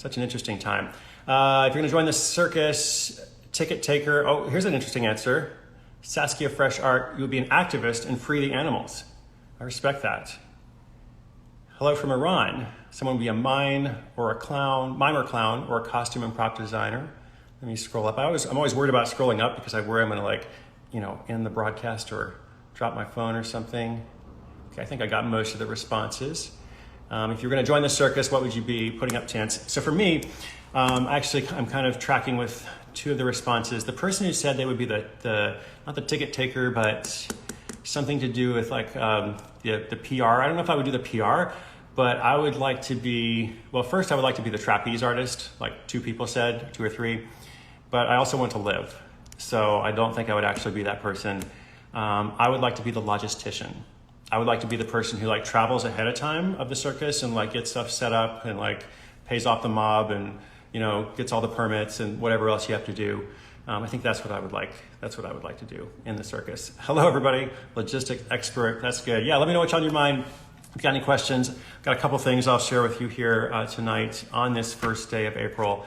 Such an interesting time. If you're going to join the circus, ticket taker. Oh, here's an interesting answer. Saskia Fresh Art, you would be an activist and free the animals. I respect that. Hello from Iran. Someone would be a mime or clown, or a costume and prop designer. Let me scroll up. I'm always worried about scrolling up because I worry I'm going to end the broadcast or drop my phone or something. Okay, I think I got most of the responses. If you're going to join the circus, what would you be putting up tents? So for me, I'm kind of tracking with two of the responses. The person who said they would be not the ticket taker, but something to do with the PR. I don't know if I would do the PR, but I would like to be, first I would like to be the trapeze artist, like two people said, 2 or 3, but I also want to live. So I don't think I would actually be that person. I would like to be the logistician. I would like to be the person who travels ahead of time of the circus and gets stuff set up and pays off the mob and gets all the permits and whatever else you have to do. I think that's what I would like. That's what I would like to do in the circus. Hello, everybody. Logistic expert. That's good. Yeah, let me know what's on your mind. If you've got any questions, I've got a couple things I'll share with you here tonight on this first day of April.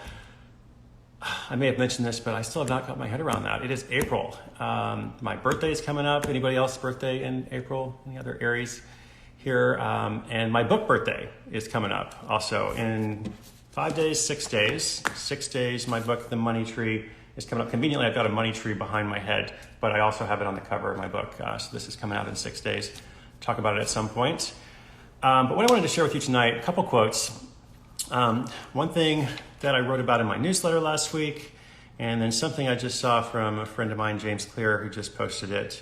I may have mentioned this, but I still have not got my head around that. It is April. My birthday is coming up. Anybody else's birthday in April? Any other Aries here? And my book birthday is coming up also in 5 days, 6 days. 6 days, my book, The Money Tree, is coming up. Conveniently, I've got a money tree behind my head, but I also have it on the cover of my book. So this is coming out in 6 days. Talk about it at some point. But what I wanted to share with you tonight, a couple quotes. One thing that I wrote about in my newsletter last week, and then something I just saw from a friend of mine, James Clear, who just posted it.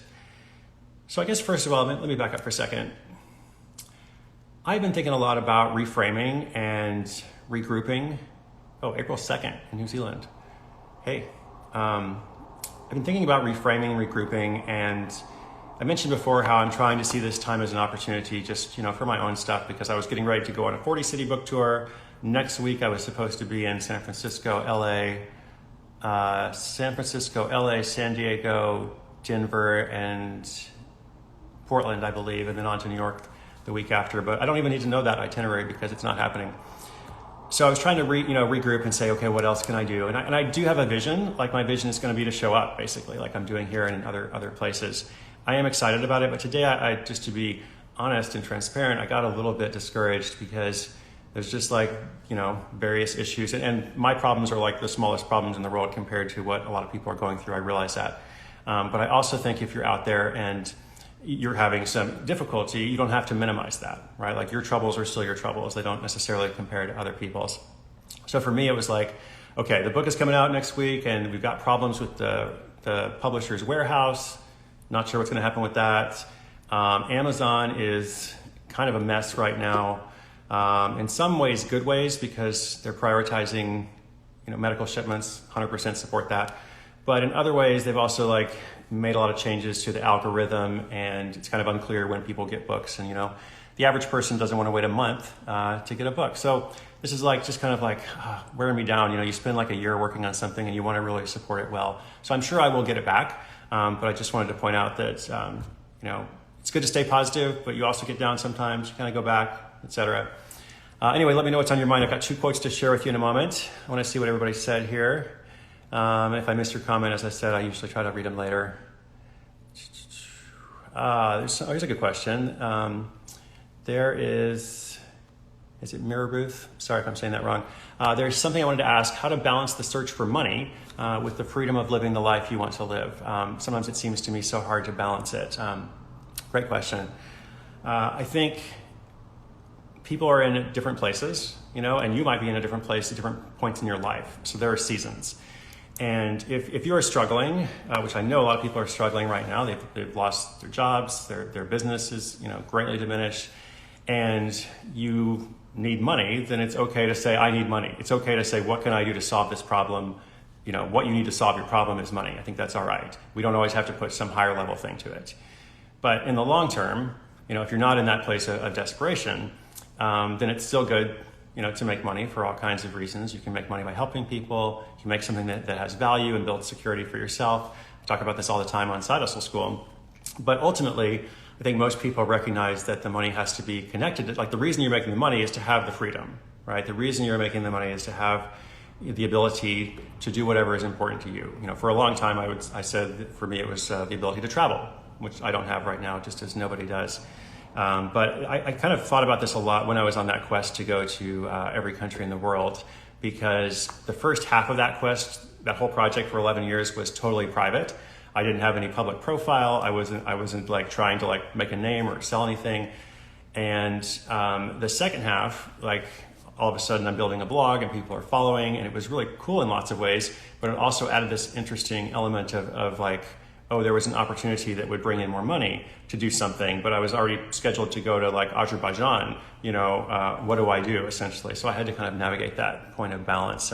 So I guess first of all, let me back up for a second. I've been thinking a lot about reframing and regrouping. Oh, April 2nd in New Zealand. Hey, I've been thinking about reframing and regrouping, and I mentioned before how I'm trying to see this time as an opportunity just, for my own stuff, because I was getting ready to go on a 40-city book tour. Next week, I was supposed to be in San Francisco, LA, San Diego, Denver, and Portland, I believe, and then on to New York the week after. But I don't even need to know that itinerary because it's not happening. So I was trying to regroup and say, okay, what else can I do? And I do have a vision. My vision is going to be to show up, basically, like I'm doing here and in other places. I am excited about it, but today, I just to be honest and transparent, I got a little bit discouraged because there's just various issues, and my problems are the smallest problems in the world compared to what a lot of people are going through. I realize that. But I also think if you're out there and you're having some difficulty, you don't have to minimize that, right? Your troubles are still your troubles. They don't necessarily compare to other people's. So for me, it was okay, the book is coming out next week and we've got problems with the publisher's warehouse. Not sure what's going to happen with that. Amazon is kind of a mess right now. In some ways, good ways, because they're prioritizing, medical shipments. 100% support that. But in other ways, they've also made a lot of changes to the algorithm, and it's kind of unclear when people get books. And the average person doesn't want to wait a month to get a book. So this is just kind of wearing me down. You spend a year working on something, and you want to really support it well. So I'm sure I will get it back. But I just wanted to point out that it's good to stay positive, but you also get down sometimes. You kind of go back, etc. Anyway, let me know what's on your mind. I've got 2 quotes to share with you in a moment. I want to see what everybody said here. If I missed your comment, as I said, I usually try to read them later. Here's a good question. There is it Mirror Booth? Sorry if I'm saying that wrong. There's something I wanted to ask, how to balance the search for money with the freedom of living the life you want to live. Sometimes it seems to me so hard to balance it. Great question. I think people are in different places, and you might be in a different place at different points in your life. So there are seasons. And if you are struggling, which I know a lot of people are struggling right now, they've lost their jobs, their business is greatly diminished, and you need money, then it's okay to say, I need money. It's okay to say, what can I do to solve this problem? What you need to solve your problem is money. I think that's all right. We don't always have to put some higher level thing to it. But in the long term, if you're not in that place of desperation, then it's still good, to make money for all kinds of reasons. You can make money by helping people. You can make something that has value and builds security for yourself. I talk about this all the time on Side Hustle School. But ultimately, I think most people recognize that the money has to be connected. The reason you're making the money is to have the freedom, right? The reason you're making the money is to have the ability to do whatever is important to you. You know, for a long time, I said that for me it was the ability to travel, which I don't have right now, just as nobody does. But I kind of thought about this a lot when I was on that quest to go to every country in the world, because the first half of that quest, that whole project for 11 years was totally private. I didn't have any public profile. I wasn't like trying to like make a name or sell anything. And the second half, like all of a sudden I'm building a blog and people are following, and it was really cool in lots of ways, but it also added this interesting element of like, oh, there was an opportunity that would bring in more money to do something, but I was already scheduled to go to like Azerbaijan, you know, what do I do essentially? So I had to kind of navigate that point of balance.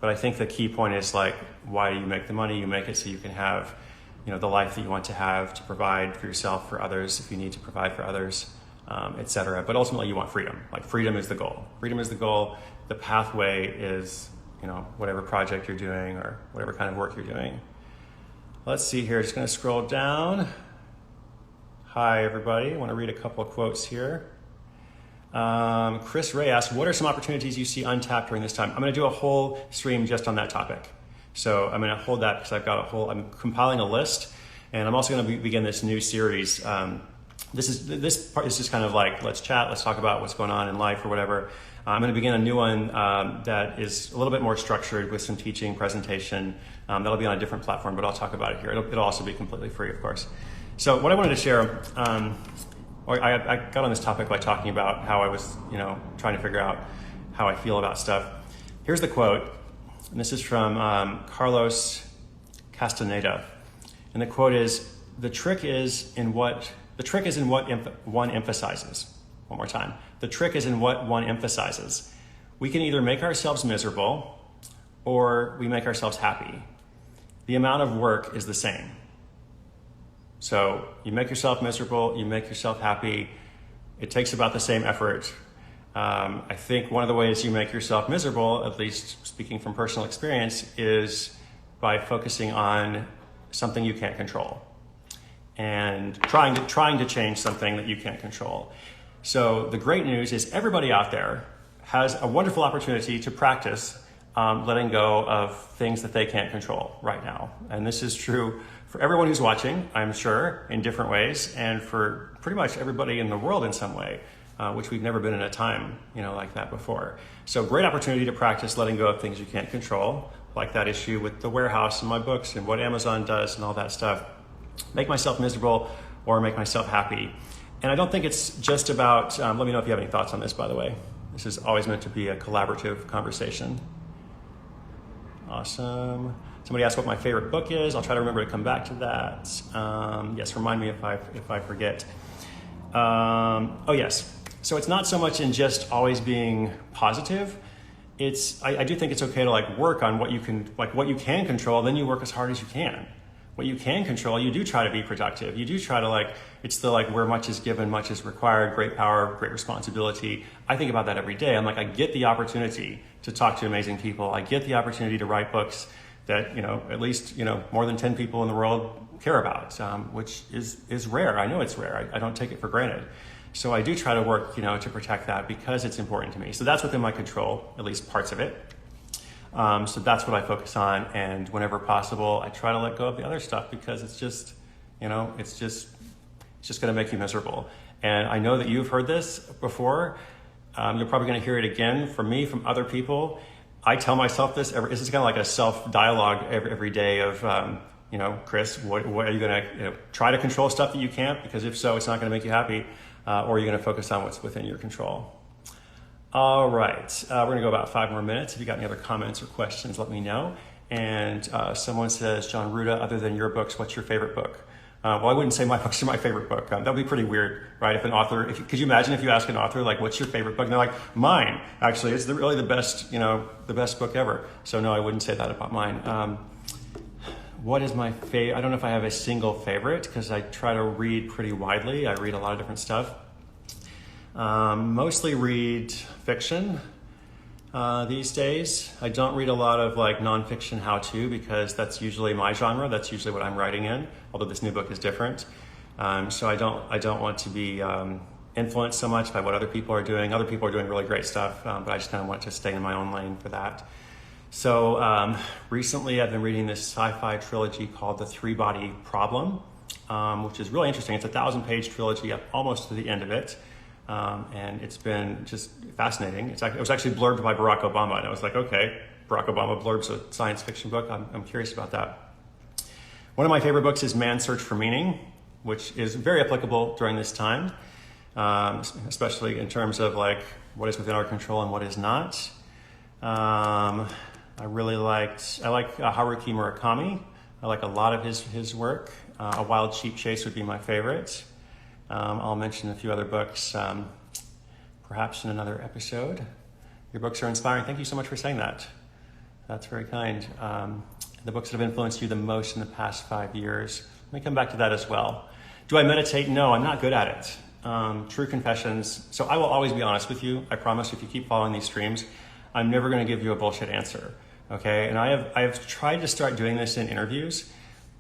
But I think the key point is like, why do you make the money? You make it so you can have, you know, the life that you want to have, to provide for yourself, for others, if you need to provide for others, etc. But ultimately you want freedom. Like freedom is the goal. Freedom is the goal. The pathway is, you know, whatever project you're doing or whatever kind of work you're doing. Let's see here, just gonna scroll down. Hi everybody, I wanna read a couple of quotes here. Chris Ray asked, what are some opportunities you see untapped during this time? I'm gonna do a whole stream just on that topic. So I'm gonna hold that because I'm compiling a list, and I'm also gonna begin this new series. This part is just kind of like, let's chat, let's talk about what's going on in life or whatever. I'm going to begin a new one that is a little bit more structured with some teaching, presentation. That'll be on a different platform, but I'll talk about it here. It'll also be completely free, of course. So what I wanted to share, I got on this topic by talking about how I was, you know, trying to figure out how I feel about stuff. Here's the quote, and this is from Carlos Castaneda, and the quote is, "The trick is in what one emphasizes." One more time. The trick is in what one emphasizes. We can either make ourselves miserable or we make ourselves happy. The amount of work is the same. So you make yourself miserable, you make yourself happy. It takes about the same effort. I think one of the ways you make yourself miserable, at least speaking from personal experience, is by focusing on something you can't control and trying to change something that you can't control. So the great news is everybody out there has a wonderful opportunity to practice letting go of things that they can't control right now. And this is true for everyone who's watching, I'm sure, in different ways, and for pretty much everybody in the world in some way, which we've never been in a time, you know, like that before. So great opportunity to practice letting go of things you can't control, like that issue with the warehouse and my books and what Amazon does and all that stuff. Make myself miserable or make myself happy. And I don't think it's just about, let me know if you have any thoughts on this, by the way. This is always meant to be a collaborative conversation. Awesome. Somebody asked what my favorite book is. I'll try to remember to come back to that. Yes, remind me if I forget. Oh yes, so it's not so much in just always being positive. I do think it's okay to like work on what you can control, then you work as hard as you can. What you can control, you do try to be productive. You do try to it's the where much is given, much is required, great power, great responsibility. I think about that every day. I'm like, I get the opportunity to talk to amazing people. I get the opportunity to write books that, you know, at least, you know, more than 10 people in the world care about, which is rare. I know it's rare. I don't take it for granted. So I do try to work, you know, to protect that because it's important to me. So that's within my control, at least parts of it. So that's what I focus on, and whenever possible, I try to let go of the other stuff because it's just, you know, it's just going to make you miserable. And I know that you've heard this before. You're probably going to hear it again from me, from other people. I tell myself this. This is kind of like a self-dialogue every day of, you know, Chris, what are you going to try to control stuff that you can't? Because if so, it's not going to make you happy. Or are you going to focus on what's within your control? All right, we're gonna go about 5 more minutes. If you got any other comments or questions, let me know. And someone says, John Ruda, other than your books, what's your favorite book? Well, I wouldn't say my books are my favorite book. That would be pretty weird, right? If an author, could you imagine if you ask an author, like, what's your favorite book? And they're like, mine, actually, it's really the best, you know, the best book ever. So no, I wouldn't say that about mine. What is my favorite? I don't know if I have a single favorite because I try to read pretty widely. I read a lot of different stuff. Mostly read fiction these days. I don't read a lot of nonfiction how-to because that's usually my genre. That's usually what I'm writing in, although this new book is different. So I don't want to be influenced so much by what other people are doing. Other people are doing really great stuff, but I just kind of want to stay in my own lane for that. So recently I've been reading this sci-fi trilogy called The Three-Body Problem, which is really interesting. It's a 1,000-page trilogy up almost to the end of it. And it's been just fascinating. It was actually blurbed by Barack Obama, and I was like, okay, Barack Obama blurbs a science fiction book. I'm curious about that. One of my favorite books is Man's Search for Meaning, which is very applicable during this time, especially in terms of like what is within our control and what is not. I like Haruki Murakami. I like a lot of his work. A Wild Sheep Chase would be my favorite. I'll mention a few other books, perhaps in another episode. Your books are inspiring. Thank you so much for saying that. That's very kind. The books that have influenced you the most in the past 5 years. Let me come back to that as well. Do I meditate? No, I'm not good at it. True confessions. So I will always be honest with you. I promise if you keep following these streams, I'm never going to give you a bullshit answer. Okay? And I have tried to start doing this in interviews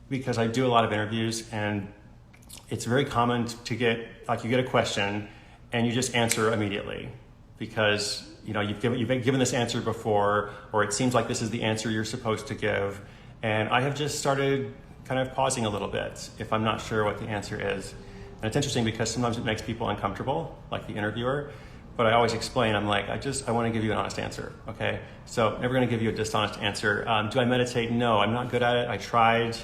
because I do a lot of interviews, and it's very common to get, like, you get a question and you just answer immediately because, you know, you've been given this answer before, or it seems like this is the answer you're supposed to give. And I have just started kind of pausing a little bit if I'm not sure what the answer is. And it's interesting because sometimes it makes people uncomfortable, like the interviewer, but I always explain, I'm like, I want to give you an honest answer, okay? So never going to give you a dishonest answer. Do I meditate? No, I'm not good at it. I tried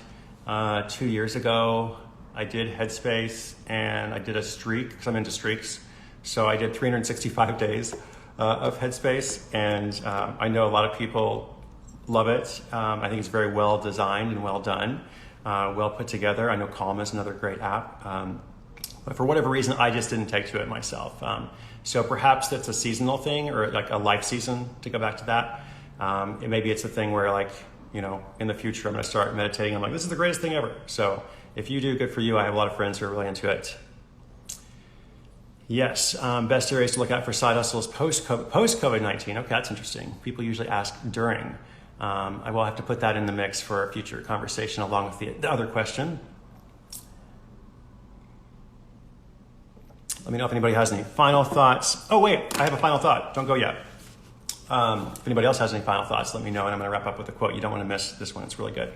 2 years ago. I did Headspace and I did a streak because I'm into streaks. So I did 365 days of Headspace, and I know a lot of people love it. I think it's very well designed and well done, well put together. I know Calm is another great app. But for whatever reason, I just didn't take to it myself. So perhaps that's a seasonal thing or like a life season, to go back to that. Maybe it's a thing where, like, you know, in the future, I'm going to start meditating. I'm like, this is the greatest thing ever. So if you do, good for you. I have a lot of friends who are really into it. Yes, best areas to look at for side hustles post-COVID-19. Okay, that's interesting. People usually ask during. I will have to put that in the mix for a future conversation along with the other question. Let me know if anybody has any final thoughts. Oh, wait, I have a final thought. Don't go yet. If anybody else has any final thoughts, let me know, and I'm going to wrap up with a quote. You don't want to miss this one. It's really good.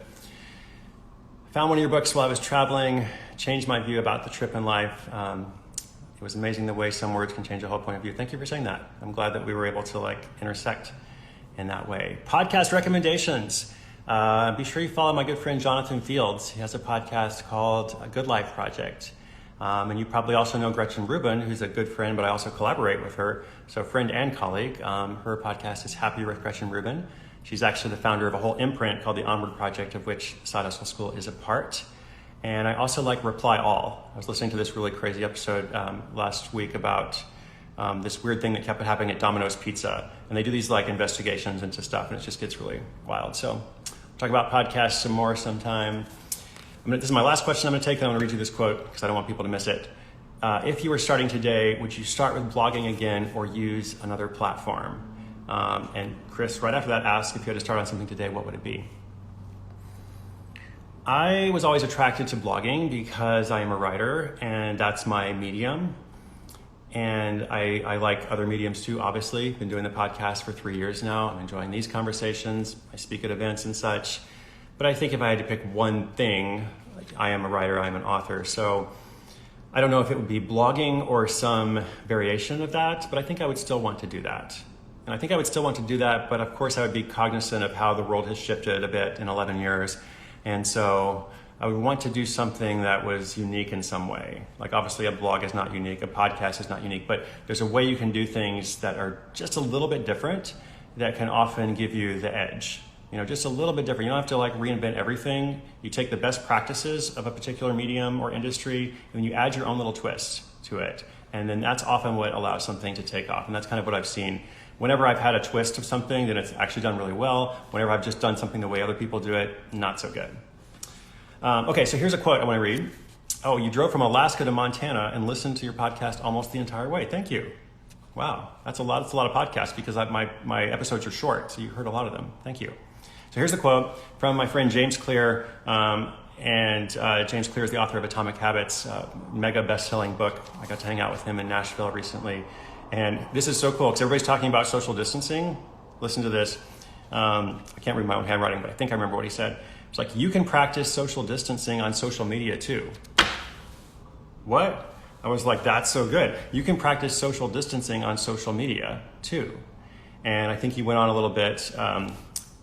Found one of your books while I was traveling, changed my view about the trip in life. It was amazing the way some words can change a whole point of view. Thank you for saying that. I'm glad that we were able to intersect in that way. Podcast recommendations. Be sure you follow my good friend Jonathan Fields. He has a podcast called A Good Life Project. And you probably also know Gretchen Rubin, who's a good friend, but I also collaborate with her. So friend and colleague. Her podcast is Happier with Gretchen Rubin. She's actually the founder of a whole imprint called the Onward Project, of which Side Hustle School is a part. And I also like Reply All. I was listening to this really crazy episode last week about this weird thing that kept happening at Domino's Pizza. And they do these investigations into stuff, and it just gets really wild. So we'll talk about podcasts some more sometime. This is my last question I'm going to take, and I'm going to read you this quote because I don't want people to miss it. If you were starting today, would you start with blogging again or use another platform? And Chris, right after that, asked if you had to start on something today, what would it be? I was always attracted to blogging because I am a writer and that's my medium. And I like other mediums too, obviously. Been doing the podcast for 3 years now. I'm enjoying these conversations. I speak at events and such. But I think if I had to pick one thing, I am a writer, I'm an author. So I don't know if it would be blogging or some variation of that, but I think I would still want to do that. And I think I would still want to do that, but of course I would be cognizant of how the world has shifted a bit in 11 years. And so I would want to do something that was unique in some way. Like obviously a blog is not unique, a podcast is not unique, but there's a way you can do things that are just a little bit different that can often give you the edge. You know, just a little bit different. You don't have to reinvent everything. You take the best practices of a particular medium or industry, and then you add your own little twist to it. And then that's often what allows something to take off. And that's kind of what I've seen. Whenever I've had a twist of something, then it's actually done really well. Whenever I've just done something the way other people do it, not so good. Okay, so here's a quote I want to read. Oh, you drove from Alaska to Montana and listened to your podcast almost the entire way. Thank you. Wow, that's a lot of podcasts because my episodes are short, so you heard a lot of them. Thank you. So here's the quote from my friend James Clear, And James Clear is the author of Atomic Habits, mega best-selling book. I got to hang out with him in Nashville recently. And this is so cool because everybody's talking about social distancing. Listen to this. I can't read my own handwriting, but I think I remember what he said. It's like, you can practice social distancing on social media too. What? I was like, that's so good. You can practice social distancing on social media too. And I think he went on a little bit,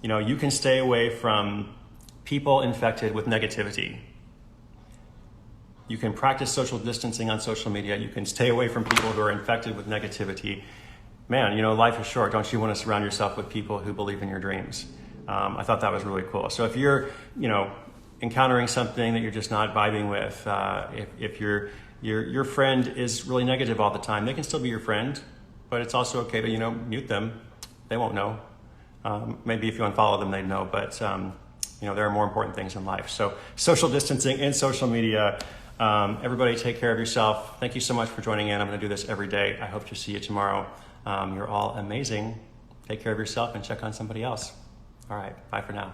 you can stay away from people infected with negativity. You can practice social distancing on social media. You can stay away from people who are infected with negativity. Man, life is short. Don't you want to surround yourself with people who believe in your dreams? I thought that was really cool. So if you're, encountering something that you're just not vibing with, if your friend is really negative all the time, they can still be your friend, but it's also okay to, mute them. They won't know. Maybe if you unfollow them, they'd know, but there are more important things in life. So social distancing and social media. Everybody take care of yourself. Thank you so much for joining in. I'm going to do this every day. I hope to see you tomorrow. You're all amazing. Take care of yourself and check on somebody else. All right. Bye for now.